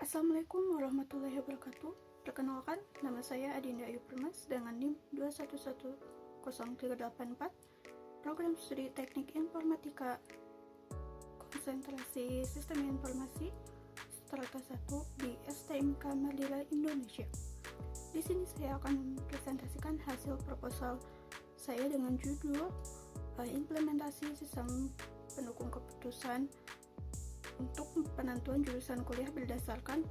Assalamualaikum warahmatullahi wabarakatuh. Perkenalkan, nama saya Adinda Ayu Permas dengan NIM 2110384, Program Studi Teknik Informatika, Konsentrasi Sistem Informasi, Strata 1 di STMK Madura, Indonesia. Di sini saya akan mempresentasikan hasil proposal saya dengan judul Implementasi Sistem Pendukung Keputusan untuk penentuan jurusan kuliah berdasarkan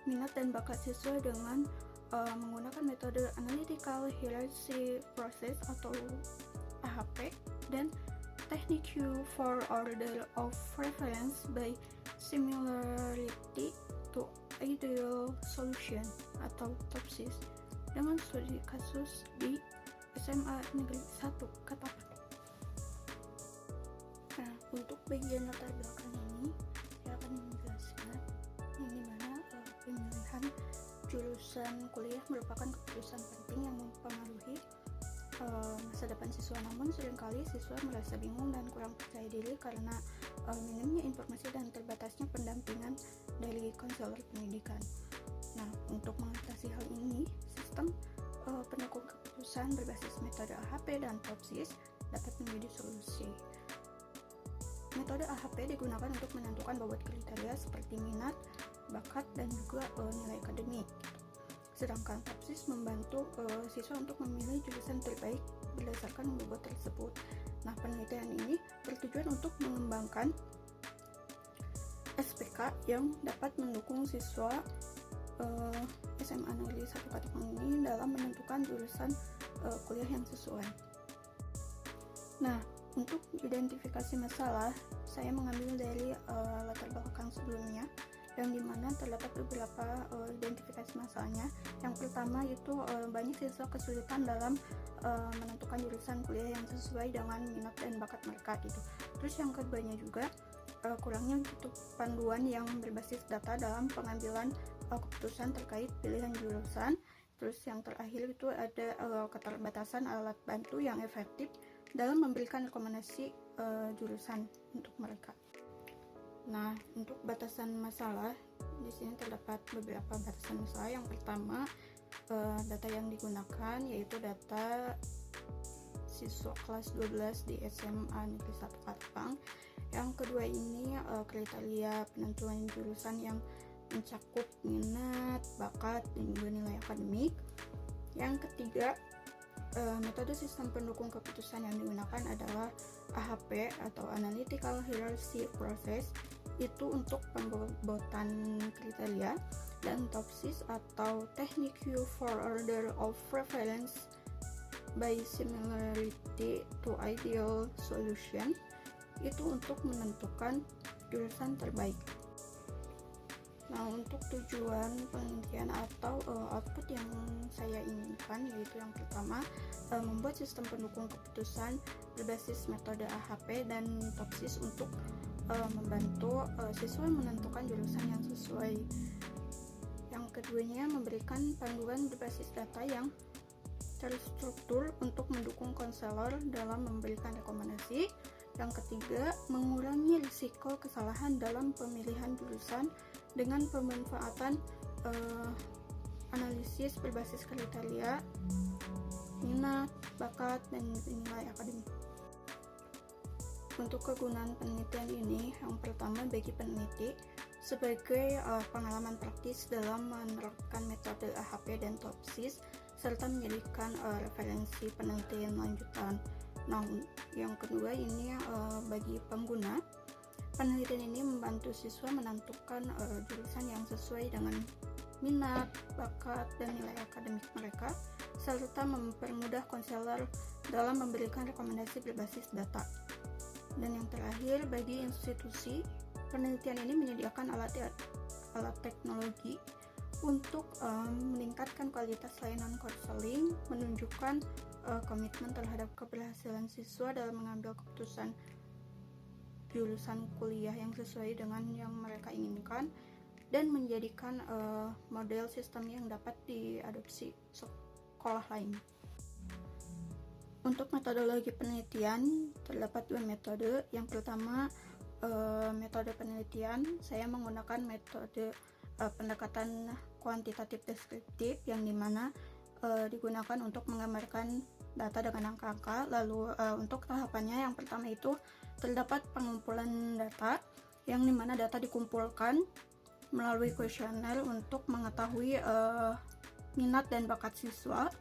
minat dan bakat siswa dengan menggunakan metode Analytical Hierarchy Process atau AHP dan teknik Q for Order of Preference by Similarity to Ideal Solution atau TOPSIS dengan studi kasus di SMA Negeri 1 Ketapang. Nah, untuk bagian latar belakang ini saya akan menjelaskan yang dimana pemilihan jurusan kuliah merupakan keputusan penting yang mempengaruhi masa depan siswa. Namun seringkali siswa merasa bingung dan kurang percaya diri karena minimnya informasi dan terbatasnya pendampingan dari konselor pendidikan. Nah, untuk mengatasi hal ini, sistem pendukung keputusan berbasis metode AHP dan TOPSIS dapat menjadi solusi. Metode AHP digunakan untuk menentukan bobot kriteria seperti minat, bakat, dan juga nilai akademik. Sedangkan TOPSIS membantu siswa untuk memilih jurusan terbaik berdasarkan bobot tersebut. Nah, penelitian ini bertujuan untuk mengembangkan SPK yang dapat mendukung siswa SMA Negeri 1 Ketapang ini dalam menentukan jurusan kuliah yang sesuai. Nah, untuk identifikasi masalah, saya mengambil dari latar belakang sebelumnya, yang dimana terdapat beberapa identifikasi masalahnya. Yang pertama itu banyak siswa kesulitan dalam menentukan jurusan kuliah yang sesuai dengan minat dan bakat mereka gitu. Terus yang keduanya juga kurangnya gitu panduan yang berbasis data dalam pengambilan keputusan terkait pilihan jurusan. Terus yang terakhir itu ada keterbatasan alat bantu yang efektif dalam memberikan rekomendasi jurusan untuk mereka. Nah, untuk batasan masalah di sini terdapat beberapa batasan masalah. Yang pertama, data yang digunakan yaitu data siswa kelas 12 di SMA Negeri 1 Ketapang. Yang kedua ini kriteria penentuan jurusan yang mencakup minat, bakat, dan juga nilai akademik. Yang ketiga, metode sistem pendukung keputusan yang digunakan adalah AHP atau Analytical Hierarchy Process, itu untuk pembobotan kriteria, dan TOPSIS atau teknik Q for Order of Preference by Similarity to Ideal Solution, itu untuk menentukan jurusan terbaik. Nah, untuk tujuan penelitian atau output yang saya inginkan yaitu yang pertama, membuat sistem pendukung keputusan berbasis metode AHP dan TOPSIS untuk membantu siswa menentukan jurusan yang sesuai. Yang keduanya, memberikan panduan berbasis data yang terstruktur untuk mendukung konselor dalam memberikan rekomendasi. Yang ketiga, mengurangi risiko kesalahan dalam pemilihan jurusan dengan pemanfaatan analisis berbasis kriteria, minat, bakat, dan nilai akademik. Untuk kegunaan penelitian ini, yang pertama bagi peneliti sebagai pengalaman praktis dalam menerapkan metode AHP dan TOPSIS serta menjadikan referensi penelitian lanjutan. Nah, yang kedua ini bagi pengguna, penelitian ini membantu siswa menentukan jurusan yang sesuai dengan minat, bakat, dan nilai akademik mereka, serta mempermudah konselor dalam memberikan rekomendasi berbasis data. Dan yang terakhir, bagi institusi, penelitian ini menyediakan alat teknologi untuk meningkatkan kualitas layanan konseling, menunjukkan komitmen terhadap keberhasilan siswa dalam mengambil keputusan jurusan kuliah yang sesuai dengan yang mereka inginkan, dan menjadikan model sistem yang dapat diadopsi sekolah lain. Untuk metodologi penelitian terdapat dua metode. Yang pertama, metode penelitian, saya menggunakan metode pendekatan kuantitatif deskriptif, yang dimana digunakan untuk menggambarkan data dengan angka-angka. Lalu untuk tahapannya, yang pertama itu terdapat pengumpulan data, yang dimana data dikumpulkan melalui kuesioner untuk mengetahui minat dan bakat siswa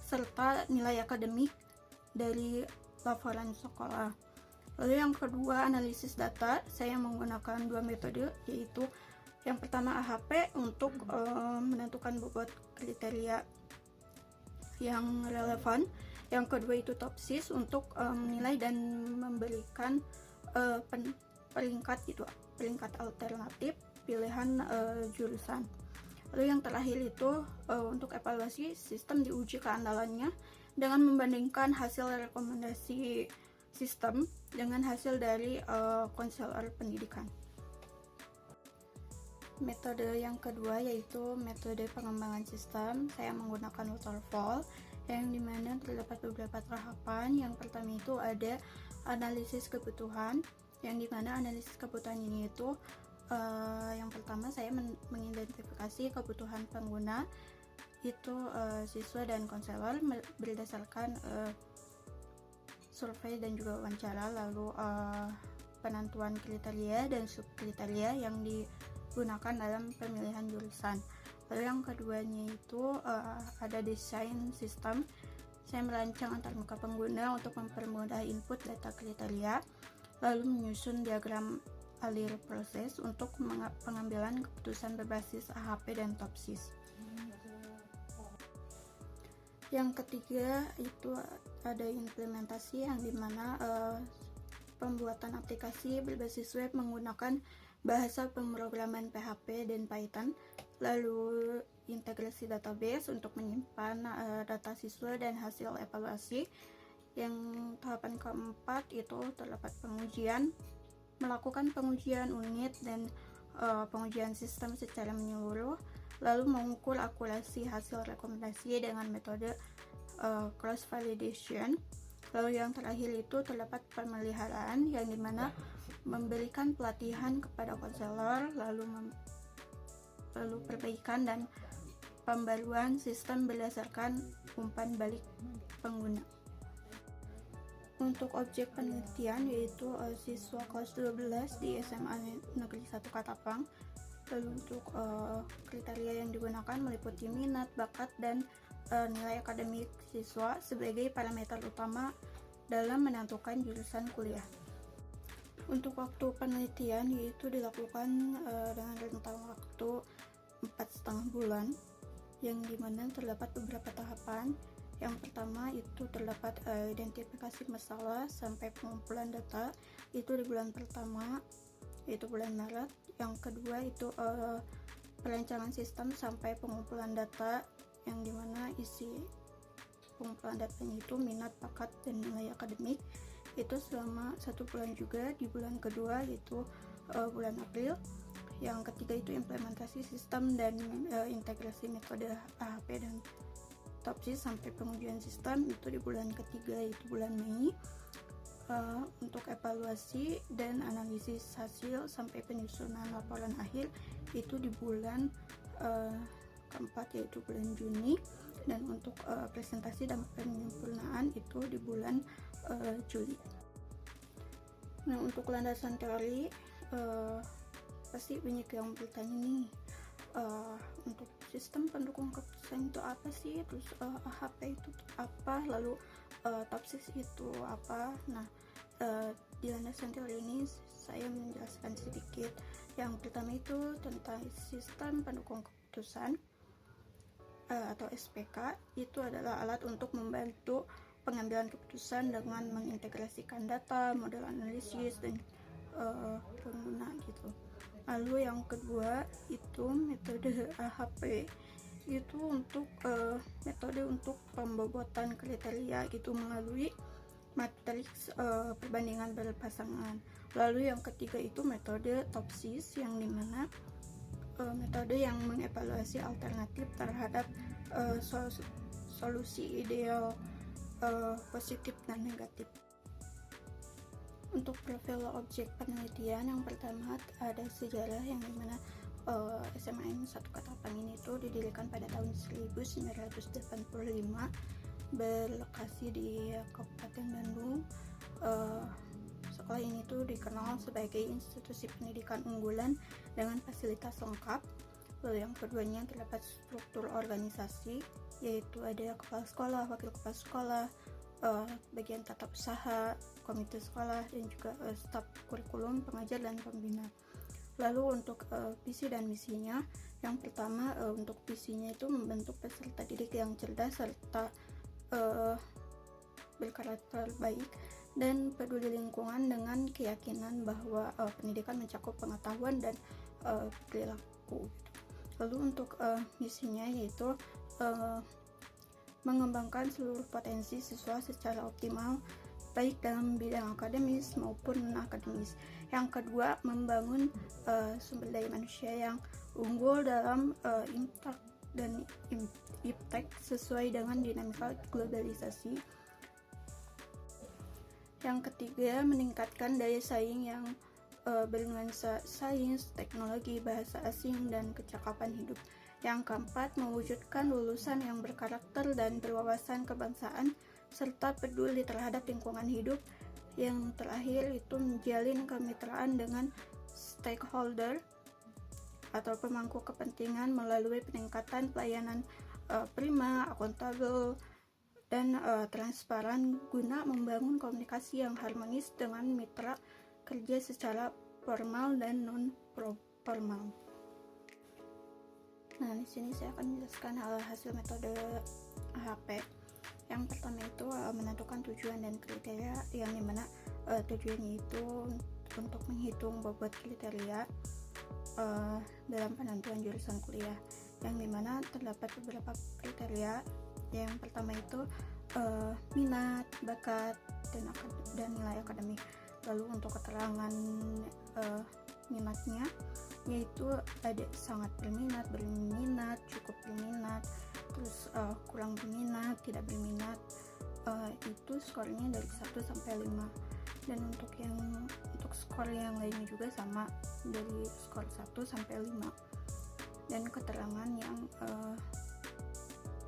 serta nilai akademik dari laporan sekolah. Lalu yang kedua, analisis data. Saya menggunakan dua metode, yaitu yang pertama AHP untuk menentukan bobot kriteria yang relevan. Yang kedua itu TOPSIS untuk menilai dan memberikan peringkat alternatif pilihan jurusan. Lalu yang terakhir itu untuk evaluasi sistem, diuji keandalannya dengan membandingkan hasil rekomendasi sistem dengan hasil dari konselor pendidikan. Metode yang kedua yaitu metode pengembangan sistem. Saya menggunakan waterfall, yang dimana terdapat beberapa tahapan. Yang pertama itu ada analisis kebutuhan, yang dimana analisis kebutuhan ini itu yang pertama saya mengidentifikasi kebutuhan pengguna itu siswa dan konselor berdasarkan survei dan juga wawancara. Lalu penentuan kriteria dan subkriteria yang digunakan dalam pemilihan jurusan. Lalu yang keduanya itu ada desain sistem. Saya merancang antarmuka pengguna untuk mempermudah input data kriteria, lalu menyusun diagram alir proses untuk pengambilan keputusan berbasis AHP dan TOPSIS. Yang ketiga itu ada implementasi, yang dimana pembuatan aplikasi berbasis web menggunakan bahasa pemrograman PHP dan Python, lalu integrasi database untuk menyimpan data siswa dan hasil evaluasi. Yang tahapan keempat itu terdapat pengujian, melakukan pengujian unit dan pengujian sistem secara menyeluruh, lalu mengukur akurasi hasil rekomendasi dengan metode cross validation. Lalu yang terakhir itu terdapat pemeliharaan, yang dimana memberikan pelatihan kepada konselor, lalu perbaikan dan pembaruan sistem berdasarkan umpan balik pengguna. Untuk objek penelitian yaitu siswa kelas 12 di SMA Negeri 1 Katapang. Lalu untuk kriteria yang digunakan meliputi minat, bakat, dan nilai akademik siswa sebagai parameter utama dalam menentukan jurusan kuliah. Untuk waktu penelitian yaitu dilakukan dengan rentang waktu 4,5 bulan, yang dimana terdapat beberapa tahapan. Yang pertama itu terdapat identifikasi masalah sampai pengumpulan data, itu di bulan pertama, yaitu bulan Maret. Yang kedua itu perancangan sistem sampai pengumpulan data, yang dimana isi pengumpulan datanya itu minat, bakat, dan nilai akademik, itu selama 1 bulan juga di bulan kedua, yaitu bulan April. Yang ketiga itu implementasi sistem dan integrasi metode AHP dan TOPSIS sampai pengujian sistem, itu di bulan ketiga, yaitu bulan Mei. Untuk evaluasi dan analisis hasil sampai penyusunan laporan akhir itu di bulan keempat, yaitu bulan Juni. Dan untuk presentasi dan penyempurnaan itu di bulan Juli. Nah, untuk landasan teori pasti banyak yang bertanya nih, untuk sistem pendukung keputusan itu apa sih, terus AHP itu apa, lalu TOPSIS itu apa. Nah, di landasan teori ini saya menjelaskan sedikit. Yang pertama itu tentang sistem pendukung keputusan atau SPK. Itu adalah alat untuk membantu pengambilan keputusan dengan mengintegrasikan data, model analisis, dan pengguna gitu. Lalu yang kedua itu metode AHP, itu untuk metode untuk pembobotan kriteria gitu melalui matriks perbandingan berpasangan. Lalu yang ketiga itu metode TOPSIS, yang dimana metode yang mengevaluasi alternatif terhadap solusi ideal positif dan negatif. Untuk profil objek penelitian yang pertama ada sejarah, yang dimana SMAN 1 Ketapang ini tuh didirikan pada tahun 1985, berlokasi di Kabupaten Bandung. Sekolah ini tuh dikenal sebagai institusi pendidikan unggulan dengan fasilitas lengkap. Lalu yang keduanya terdapat struktur organisasi, yaitu ada kepala sekolah, wakil kepala sekolah, bagian tata usaha, komite sekolah, dan juga staf kurikulum, pengajar, dan pembina. Lalu untuk visi dan misinya, yang pertama untuk visinya itu membentuk peserta didik yang cerdas serta berkarakter baik dan peduli lingkungan, dengan keyakinan bahwa pendidikan mencakup pengetahuan dan perilaku. Lalu untuk misinya yaitu mengembangkan seluruh potensi siswa secara optimal, baik dalam bidang akademis maupun non-akademis. Yang kedua, membangun sumber daya manusia yang unggul dalam impact dan iptek sesuai dengan dinamika globalisasi. Yang ketiga, meningkatkan daya saing yang bernuansa sains, teknologi, bahasa asing, dan kecakapan hidup. Yang keempat, mewujudkan lulusan yang berkarakter dan berwawasan kebangsaan serta peduli terhadap lingkungan hidup. Yang terakhir itu menjalin kemitraan dengan stakeholder atau pemangku kepentingan melalui peningkatan pelayanan prima, akuntabel, dan transparan guna membangun komunikasi yang harmonis dengan mitra kerja secara formal dan non-formal. Nah, di sini saya akan menjelaskan hasil metode AHP. Yang pertama itu menentukan tujuan dan kriteria, yang dimana tujuannya itu untuk menghitung bobot kriteria dalam penentuan jurusan kuliah, yang dimana terdapat beberapa kriteria. Yang pertama itu minat, bakat, dan nilai akademik. Lalu untuk keterangan minatnya, yaitu ada sangat berminat, cukup berminat, terus kurang berminat, tidak berminat. Itu skornya dari 1 sampai 5. Dan untuk skor yang lainnya juga sama, dari skor 1 sampai 5. Dan keterangan yang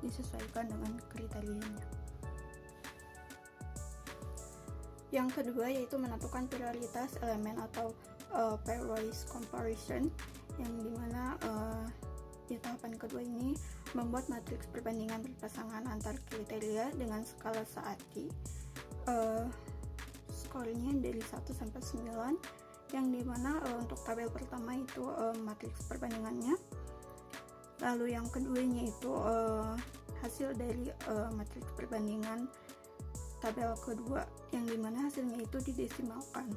disesuaikan dengan kriterianya. Yang kedua yaitu menentukan prioritas elemen atau pairwise comparison, yang dimana di tahapan kedua ini membuat matriks perbandingan berpasangan antar kriteria dengan skala Saati. Skornya dari 1 sampai 9, yang dimana untuk tabel pertama itu matriks perbandingannya. Lalu yang keduanya itu hasil dari matriks perbandingan tabel kedua, yang dimana hasilnya itu didesimalkan.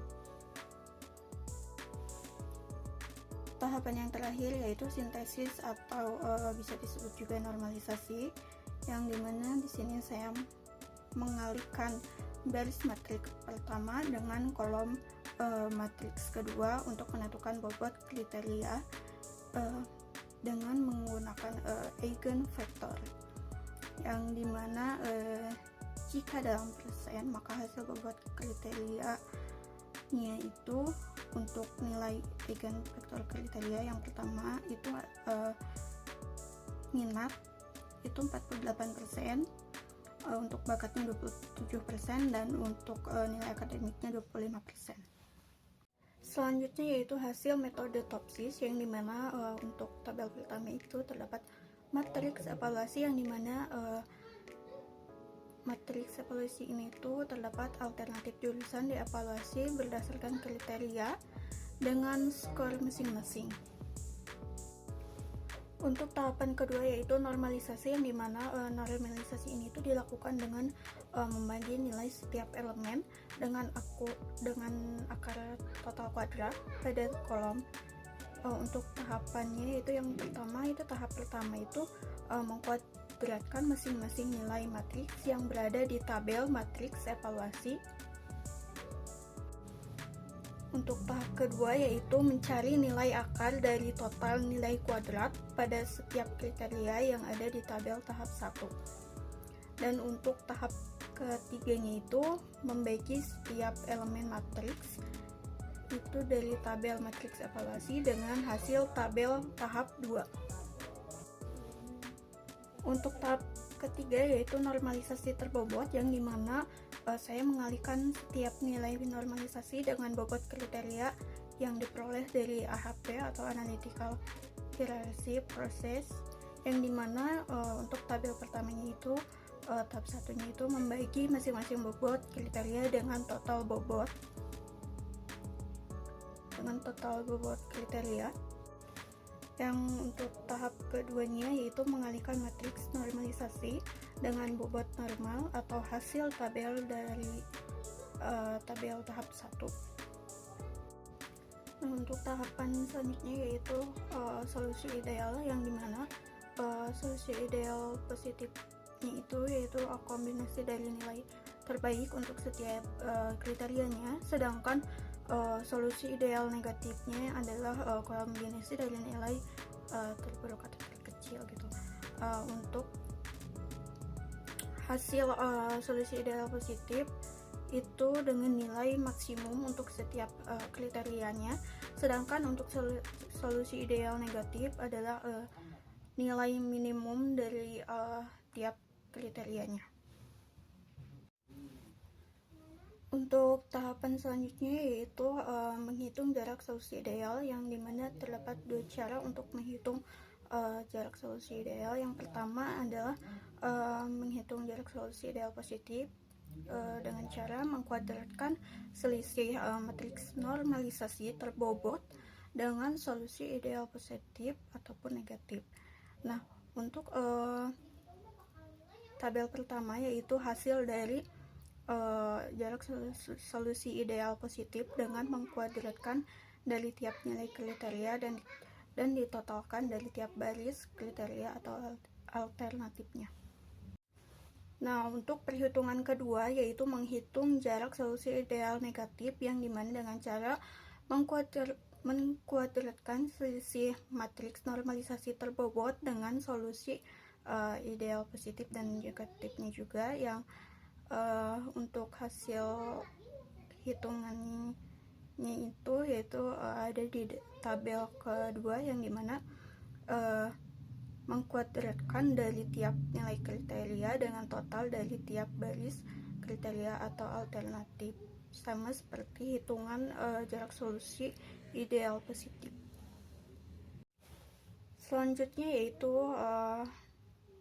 Tahapan yang terakhir yaitu sintesis atau bisa disebut juga normalisasi, yang dimana di sini saya mengalihkan baris matriks pertama dengan kolom matriks kedua untuk menentukan bobot kriteria dengan menggunakan eigenvector, yang dimana jika dalam persen maka hasil bobot kriterianya itu untuk nilai eigenvector kriteria yang pertama itu minat itu 48%, untuk bakatnya 27%, dan untuk nilai akademiknya 25%. Selanjutnya yaitu hasil metode Topsis, yang dimana untuk tabel pertama itu terdapat matriks evaluasi, yang dimana matriks evaluasi ini tuh terdapat alternatif jurusan dievaluasi berdasarkan kriteria dengan skor masing-masing. Untuk tahapan kedua yaitu normalisasi, yang dimana normalisasi ini tuh dilakukan dengan membagi nilai setiap elemen dengan akar total kuadrat pada kolom. Untuk tahapannya itu yang pertama itu tahap pertama itu mengkuadratkan masing-masing nilai matriks yang berada di tabel matriks evaluasi. Untuk tahap kedua yaitu mencari nilai akar dari total nilai kuadrat pada setiap kriteria yang ada di tabel tahap 1. Dan untuk tahap ketiganya itu membagi setiap elemen matriks itu dari tabel matriks evaluasi dengan hasil tabel tahap 2. Untuk tahap ketiga yaitu normalisasi terbobot, yang dimana saya mengalihkan setiap nilai normalisasi dengan bobot kriteria yang diperoleh dari AHP atau Analytical Hierarchy Process, yang dimana untuk tabel pertamanya itu tahap satunya itu membagi masing-masing bobot kriteria dengan total bobot kriteria. Yang untuk tahap keduanya yaitu mengalihkan matriks normalisasi dengan bobot normal atau hasil tabel dari tabel tahap 1. Nah, untuk tahapan selanjutnya yaitu solusi ideal, yang dimana solusi ideal positifnya itu yaitu kombinasi dari nilai terbaik untuk setiap kriterianya, sedangkan solusi ideal negatifnya adalah kombinasi dari nilai terburuk atau terkecil gitu. Untuk hasil solusi ideal positif itu dengan nilai maksimum untuk setiap kriterianya, sedangkan untuk solusi ideal negatif adalah nilai minimum dari tiap kriterianya. Untuk tahapan selanjutnya yaitu menghitung jarak solusi ideal, yang dimana terdapat dua cara untuk menghitung jarak solusi ideal. Yang pertama adalah menghitung jarak solusi ideal positif dengan cara mengkuadratkan selisih matriks normalisasi terbobot dengan solusi ideal positif ataupun negatif. Nah, untuk tabel pertama yaitu hasil dari jarak solusi ideal positif dengan mengkuadratkan dari tiap nilai kriteria dan ditotalkan dari tiap baris kriteria atau alternatifnya. Nah, untuk perhitungan kedua yaitu menghitung jarak solusi ideal negatif, yang dimana dengan cara mengkuadratkan selisih matriks normalisasi terbobot dengan solusi ideal positif dan negatifnya juga, yang untuk hasil hitungannya itu yaitu ada di tabel kedua, yang dimana mengkuadratkan dari tiap nilai kriteria dengan total dari tiap baris kriteria atau alternatif, sama seperti hitungan jarak solusi ideal positif. Selanjutnya yaitu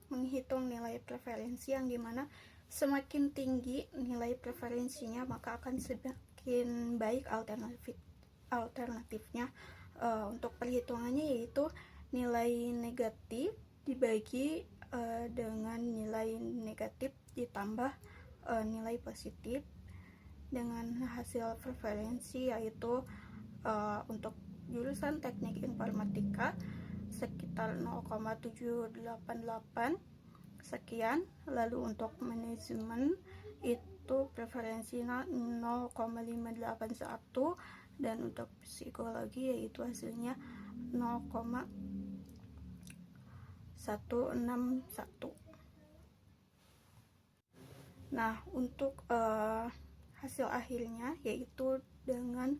menghitung nilai preferensi, yang dimana semakin tinggi nilai preferensinya maka akan semakin baik alternatifnya. Untuk perhitungannya yaitu nilai negatif dibagi dengan nilai negatif ditambah nilai positif dengan hasil preferensi, yaitu untuk jurusan teknik informatika sekitar 0,788 sekian, lalu untuk manajemen itu preferensinya 0,581, dan untuk psikologi yaitu hasilnya 0,161. Nah, untuk hasil akhirnya yaitu dengan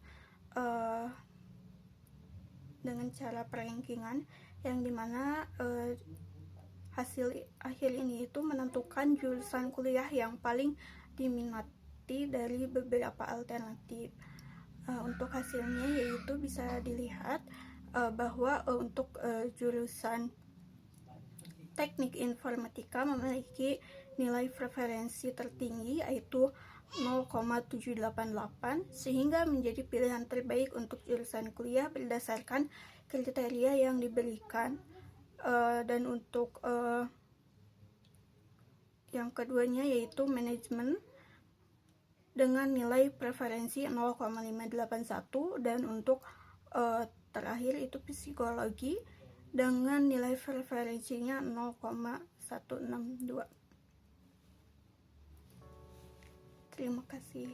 cara perankingan, yang dimana hasil akhir ini itu menentukan jurusan kuliah yang paling diminati dari beberapa alternatif. Untuk hasilnya yaitu bisa dilihat bahwa untuk jurusan teknik informatika memiliki nilai preferensi tertinggi yaitu 0,788, sehingga menjadi pilihan terbaik untuk jurusan kuliah berdasarkan kriteria yang diberikan. Dan untuk yang keduanya yaitu manajemen dengan nilai preferensi 0,581, dan untuk terakhir itu psikologi dengan nilai preferensinya 0,162. Terima kasih.